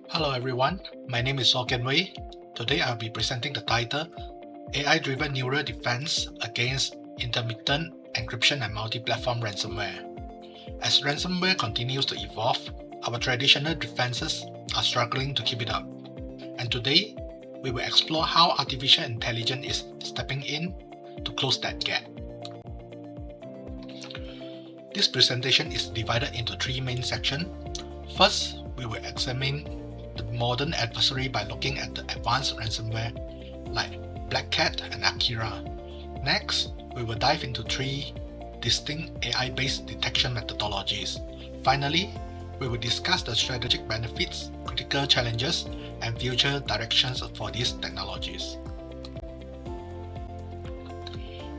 Hello everyone, my name is Soken Wei. Today I'll be presenting the title AI-driven neural defense against intermittent encryption and multi-platform ransomware. As ransomware continues to evolve, our traditional defenses are struggling to keep it up. And today, we will explore how artificial intelligence is stepping in to close that gap. This presentation is divided into three main sections. First, we will examine the modern adversary by looking at the advanced ransomware like Black Cat and Akira. Next, we will dive into three distinct AI-based detection methodologies. Finally, we will discuss the strategic benefits, critical challenges, and future directions for these technologies.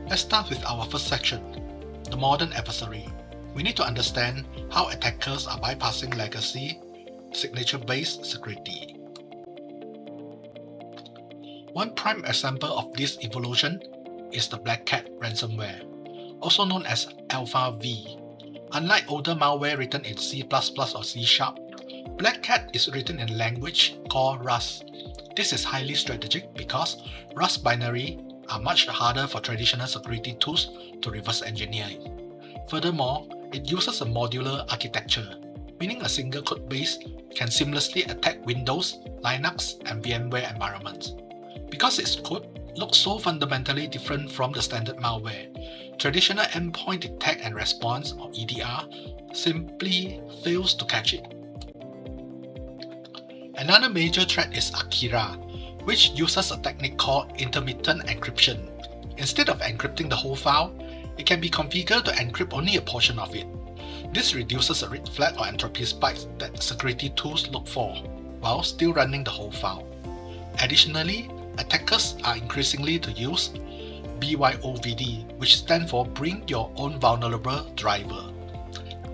Let's start with our first section, the modern adversary. We need to understand how attackers are bypassing legacy signature-based security. One prime example of this evolution is the Black Cat ransomware, also known as Alpha V. Unlike older malware written in C++ or C#, Black Cat is written in a language called Rust. This is highly strategic because Rust binary are much harder for traditional security tools to reverse engineer. Furthermore, it uses a modular architecture, meaning a single code base can seamlessly attack Windows, Linux, and VMware environments. Because its code looks so fundamentally different from the standard malware, traditional endpoint detect and response or EDR simply fails to catch it. Another major threat is Akira, which uses a technique called intermittent encryption. Instead of encrypting the whole file, it can be configured to encrypt only a portion of it. This reduces the red flag or entropy spikes that security tools look for, while still running the whole file. Additionally, attackers are increasingly to use BYOVD, which stands for Bring Your Own Vulnerable Driver.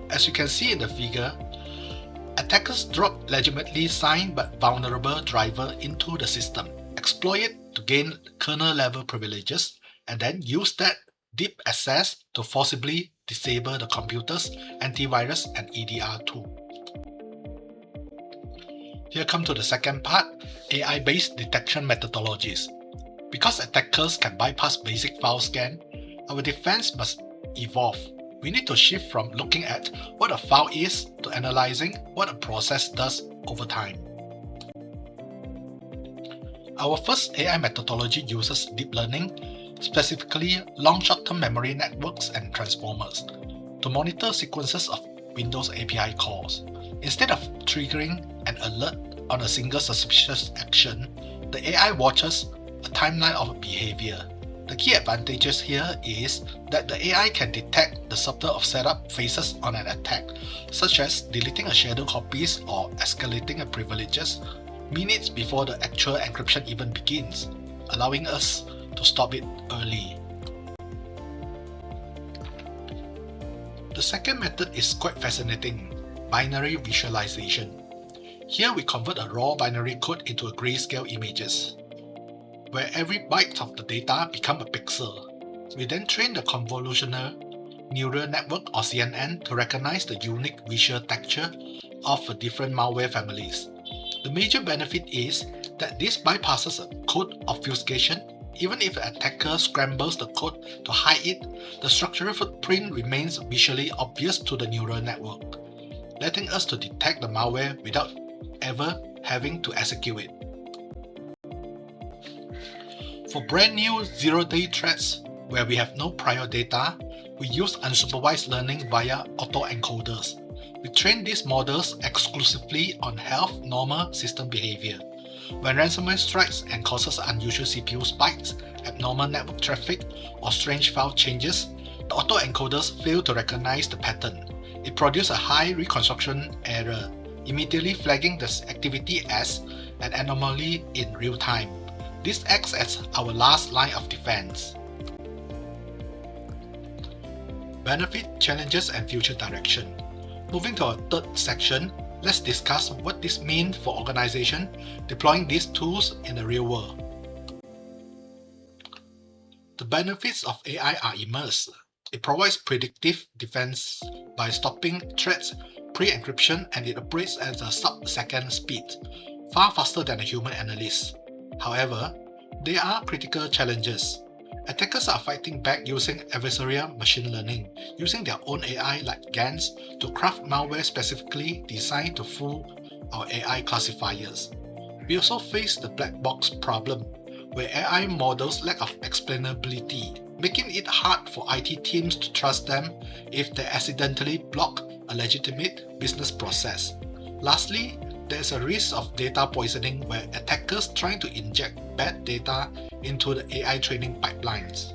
As you can see in the figure, attackers drop legitimately signed but vulnerable driver into the system, exploit it to gain kernel-level privileges, and then use that deep access to forcibly disable the computer's antivirus and EDR tool. Here come to the second part, AI-based detection methodologies. Because attackers can bypass basic file scan, our defense must evolve. We need to shift from looking at what a file is to analyzing what a process does over time. Our first AI methodology uses deep learning, specifically long short-term memory networks and transformers, to monitor sequences of Windows API calls. Instead of triggering an alert on a single suspicious action, the AI watches a timeline of behavior. The key advantages here is that the AI can detect the subtle of setup phases on an attack, such as deleting a shadow copies or escalating a privileges minutes before the actual encryption even begins, allowing us to stop it early. The second method is quite fascinating, binary visualization. Here we convert a raw binary code into a grayscale images, where every byte of the data becomes a pixel. We then train the convolutional neural network or CNN to recognize the unique visual texture of the different malware families. The major benefit is that this bypasses a code obfuscation. Even if an attacker scrambles the code to hide it, the structural footprint remains visually obvious to the neural network, letting us to detect the malware without ever having to execute it. For brand new zero-day threats where we have no prior data, we use unsupervised learning via autoencoders. We train these models exclusively on health normal system behavior. When ransomware strikes and causes unusual CPU spikes, abnormal network traffic, or strange file changes, the autoencoders fail to recognize the pattern. It produces a high reconstruction error, immediately flagging the activity as an anomaly in real time. This acts as our last line of defense. Benefit, challenges, and future direction. Moving to our third section, let's discuss what this means for organizations deploying these tools in the real world. The benefits of AI are immense. It provides predictive defense by stopping threats pre-encryption, and it operates at a sub-second speed, far faster than a human analyst. However, there are critical challenges. Attackers are fighting back using adversarial machine learning, using their own AI like GANs to craft malware specifically designed to fool our AI classifiers. We also face the black box problem, where AI models lack of explainability, making it hard for IT teams to trust them if they accidentally block a legitimate business process. Lastly, there is a risk of data poisoning where attackers try to inject bad data into the AI training pipelines.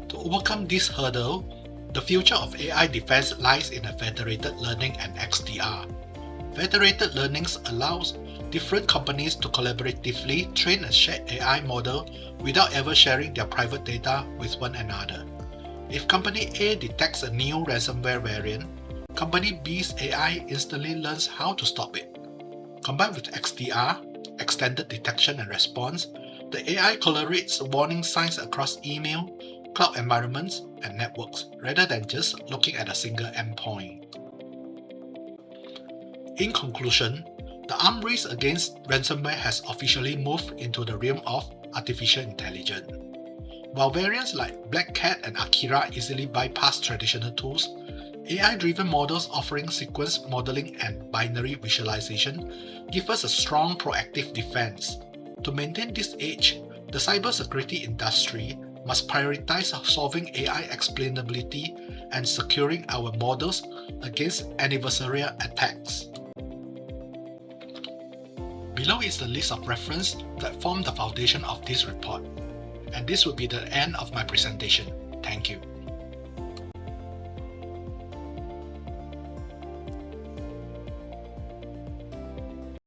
To overcome this hurdle, the future of AI defense lies in a federated learning and XDR. Federated learning allows different companies to collaboratively train a shared AI model without ever sharing their private data with one another. If Company A detects a new ransomware variant, Company B's AI instantly learns how to stop it. Combined with XDR, Extended Detection and Response, the AI collaborates warning signs across email, cloud environments, and networks, rather than just looking at a single endpoint. In conclusion, the arms race against ransomware has officially moved into the realm of artificial intelligence. While variants like Black Cat and Akira easily bypass traditional tools, AI-driven models offering sequence modeling and binary visualization give us a strong proactive defense. To maintain this edge, the cybersecurity industry must prioritize solving AI explainability and securing our models against adversarial attacks. Below is the list of references that form the foundation of this report, and this will be the end of my presentation. Thank you.